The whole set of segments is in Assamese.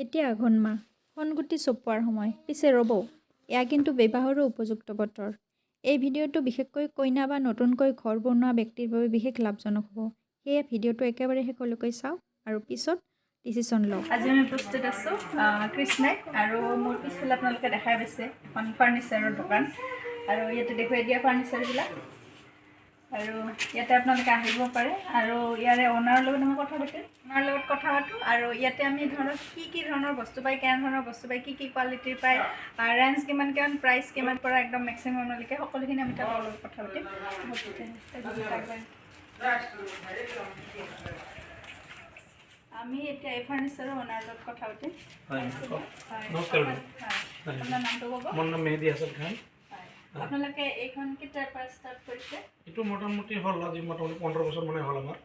এতিয়া আঘোণ মাহ সোণগুটি চপোৱাৰ সময় পিছে ৰ'ব এয়া কিন্তু বিবাহৰো উপযুক্ত বতৰ এই ভিডিঅ'টো বিশেষকৈ কইনা বা নতুনকৈ ঘৰ বনোৱা ব্যক্তিৰ বাবে বিশেষ লাভজনক হ'ব সেয়ে ভিডিঅ'টো একেবাৰে শেষলৈকৈ চাওক আৰু পিছত ডিচিশ্যন লওক আজি আমি প্ৰস্তুত আছোঁ কৃষ্ণাই আৰু মোৰ পিছফালে আপোনালোকে দেখাই পাইছে এখন ফাৰ্ণিচাৰৰ দোকান আৰু ইয়াতে দেখুৱাই দিয়া ফাৰ্ণিচাৰবিলাক আৰু ইয়াতে আপোনালোকে আহিব পাৰে আৰু ইয়াৰে অনাৰৰ লগত আমি কথা পাতিম অনাৰৰ লগত কথা পাতোঁ আৰু ইয়াতে আমি ধৰক কি ধৰণৰ বস্তু পায় কেনে ধৰণৰ বস্তু পায় কি কোৱালিটিৰ পায় ৰেঞ্জ কিমান প্ৰাইচ কিমান পৰা একদম মেক্সিমামলৈকে সকলোখিনি আমি তাৰ লগত কথা পাতিম আমি এতিয়া এই ফাৰ্ণিচাৰৰ অনাৰৰ লগত কথা পাতিম নমস্কাৰ আপোনাৰ নামটো ক'ব মোৰ নাম মেহেদি হাছান খান আপোনালোকে এইখন কেতিয়াৰ পৰা ষ্টাৰ্ট কৰিছে এইটো মোটামুটি হ'ল আজি মোটামুটি 15 বছৰ মানে হ'ল আমাৰ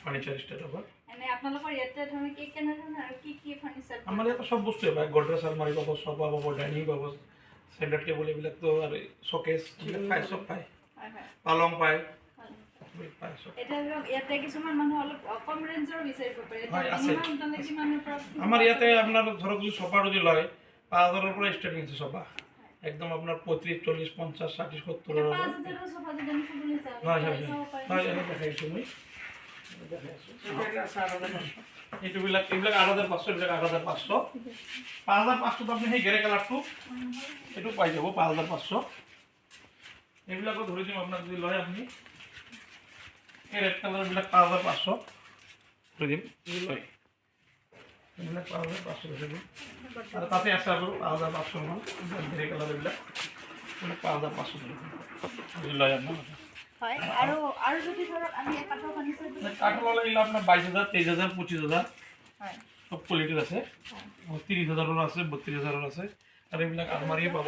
ফাৰ্নিচাৰ ষ্টাৰ্ট হ'ব এনে আপোনালোকৰ ইয়াতে ধৰক কেনেধৰণৰ আৰু কি ফাৰ্নিচাৰ আমাৰ ইয়াতে চব বস্তুৱে পায় গডৰেজ আলমাৰী পাব চফা পাব ডাইনিং পাব চেণ্টাৰ টেবুল এইবিলাকতো আৰু শ্বকেছ এইবিলাক পায় চব পায় পালং পায় এতিয়া ধৰক ইয়াতে কিছুমান মানুহ অলপ কম ৰেঞ্জৰ বিচাৰিব পাৰে আমাৰ ইয়াতে আপোনাৰ ধৰক যদি চফা যদি লয় 5,000ৰ পৰা ষ্টাৰ্টিং আছে চফা একদম আপনার 35, 40, 50, 60, 70 দেখাইছোঁ মই এইবিলাক 8,500 8,500 5,500 আপুনি সেই গেৰে কালাৰটো এইটো পাই যাব 5,500 এইবিলাকো ধৰি দিম আপোনাক যদি লয় আপুনি এই ৰেড কালাৰবিলাক 5,500 ধৰি দিম যদি লয় এইবিলাক 5,500 ধৰি দিম আৰু তাতে আছে আৰু 5,500 মান গ্ৰে কালাৰ এইবিলাক 5,500 ধৰি দিম যদি লয় আপোনাৰ হয় আৰু যদি ধৰক আমি কাঠৰ ফাৰ্নিচাৰ কাঠৰ লাগিলে আপোনাৰ 22,000 23,000 25,000 হয় সব কোৱালিটিৰ আছে 30,000ৰ আছে 32,000ৰ আছে আৰু এইবিলাক আলমাৰীয়ে পাব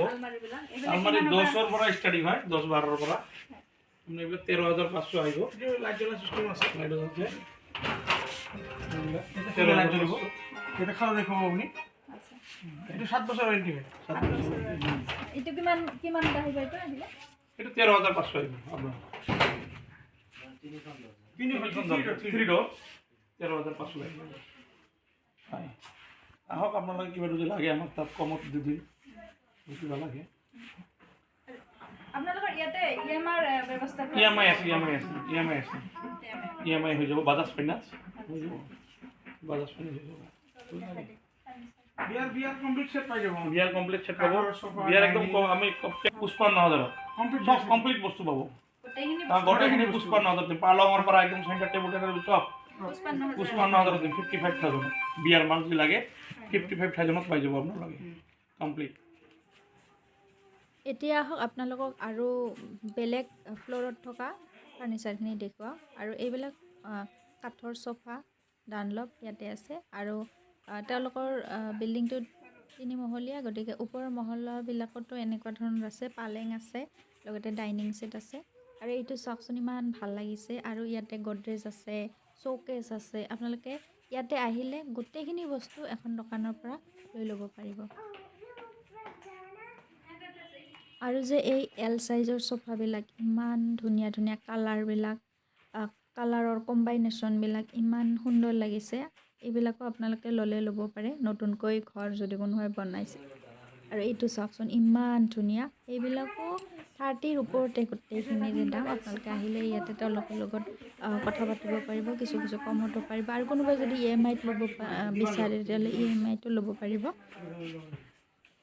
আলমাৰী 10ৰ পৰা ষ্টাৰ্টিং হয় 10-12ৰ পৰা আপুনি এইবিলাক 13,500 আহিব লাইট জ্বলা চিষ্টেম আছে লাইট আছে লাইট জ্বলিব এটা খালা দেখুৱাব আপুনি এইটো 7 বছৰ ৱাৰেণ্টি হয় 7 বছৰ এইটো কিমান আহিব এইটো আহিলে এইটো 13,500 আহিব আপোনাৰ 3 ডোৰ 13,500 আহিব হয় আহক আপোনালোকে কিবা যদি লাগে আমাক তাত কমত দি দিম কিবা লাগে আপোনালোকৰ ইয়াতে ইএমআই ব্যৱস্থা ইএমআই আছে ইএমআই হৈ যাব বাজাজ ফাইনান্স হৈ যাব বাজাজ ফাইনান্স হৈ যাব বিয়াৰ কমপ্লিট সেট পাই যাব বিয়াৰ কমপ্লিট সেট পাব বিয়াৰ একদম আমি 55,000 কমপ্লিট বস্তু পাব গোটেইখিনি 55,000 পালঙৰ পৰা একদম চেণ্টাৰ টেবুল চব 55,000 দিম 55,000 বিয়াৰ মাল যদি লাগে 55,000 পাই যাব আপোনালোকে কমপ্লিট এতিয়া আহক আপোনালোকক আৰু বেলেগ ফ্ল'ৰত থকা ফাৰ্নিচাৰখিনি দেখুৱাওঁ আৰু এইবিলাক কাঠৰ চোফা ডানলপ ইয়াতে আছে আৰু তেওঁলোকৰ বিল্ডিংটো 3মহলীয়া গতিকে ওপৰৰ মহলাবিলাকতো এনেকুৱা ধৰণৰ আছে পালেং আছে লগতে ডাইনিং ছেট আছে আৰু এইটো চাওকচোন ইমান ভাল লাগিছে আৰু ইয়াতে গডৰেজ আছে শ্ব'কেছ আছে আপোনালোকে ইয়াতে আহিলে গোটেইখিনি বস্তু এখন দোকানৰ পৰা লৈ ল'ব পাৰিব আৰু যে এই এল সাইজৰ সোফাবিলাক ইমান ধুনীয়া ধুনীয়া কালাৰবিলাক কালাৰৰ কম্বাইনেশ্যনবিলাক ইমান সুন্দৰ লাগিছে এইবিলাকো আপোনালোকে ল'ব পাৰে নতুনকৈ ঘৰ যদি কোনোবাই বনাইছে আৰু এইটো চাওকচোন ইমান ধুনীয়া এইবিলাকো 30ৰ ওপৰতে গোটেইখিনিৰে দাম আপোনালোকে আহিলে ইয়াতে তেওঁলোকৰ লগত কথা পাতিব পাৰিব কিছু কমতো পাৰিব আৰু কোনোবাই যদি ইএমআইত ল'ব বিচাৰে তেতিয়াহ'লে ইএমআইটো ল'ব পাৰিব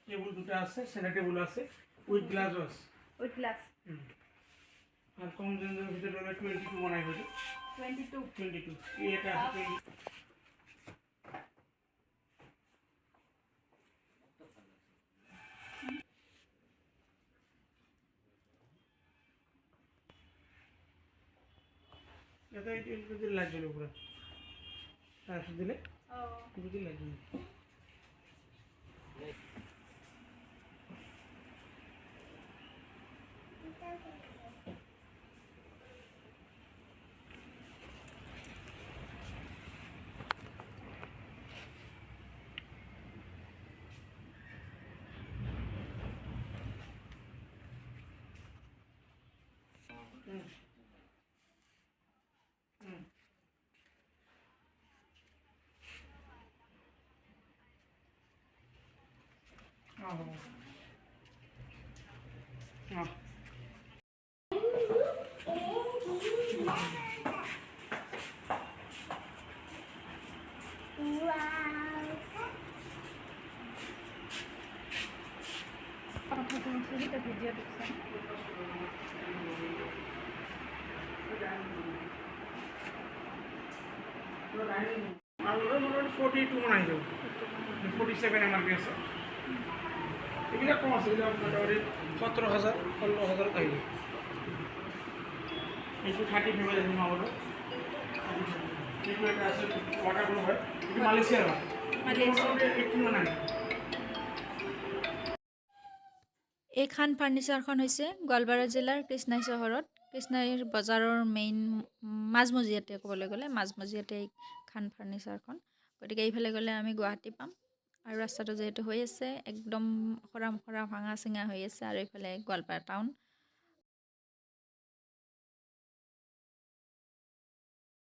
টেবুল দুটা আছে চেণ্টাৰ টেবুল আছে উইথ গ্লাছ আছে উইথ গ্লাছ আর কম রেঞ্জের ভিতরে 22 বানাই হয়েছে 22 এটা আছে এটা এই লাইট জ্বলে পুরো আর দিলে বুঝি লাইট জ্বলে অঁ আৰু 42 মান আহি যাব 47 এম আৰ পি আছে এইবিলাক কম আছে এইবিলাক মোটামুটি 17,000 16,000 আহি যাব এইটো 30 ফেব্ৰুৱাৰী আহিব আমাৰো এইটো এটা আছে ৱাটাৰ প্ৰুফ হয় এইটো মালয়েছিয়াৰ হয় মালয়েছিয়াৰ 18 মান আহি এই খান ফাৰ্নিচাৰখন হৈছে গোৱালপাৰা জিলাৰ কৃষ্ণাই চহৰত কৃষ্ণাইৰ বজাৰৰ মেইন মাজমজিয়াতে ক'বলৈ গ'লে মাজমজিয়াতে এই খান ফাৰ্নিচাৰখন গতিকে এইফালে গ'লে আমি গুৱাহাটী পাম আৰু ৰাস্তাটো যিহেতু হৈ আছে একদম খৰা ভাঙা চিঙা হৈ আছে আৰু এইফালে গোৱালপাৰা টাউন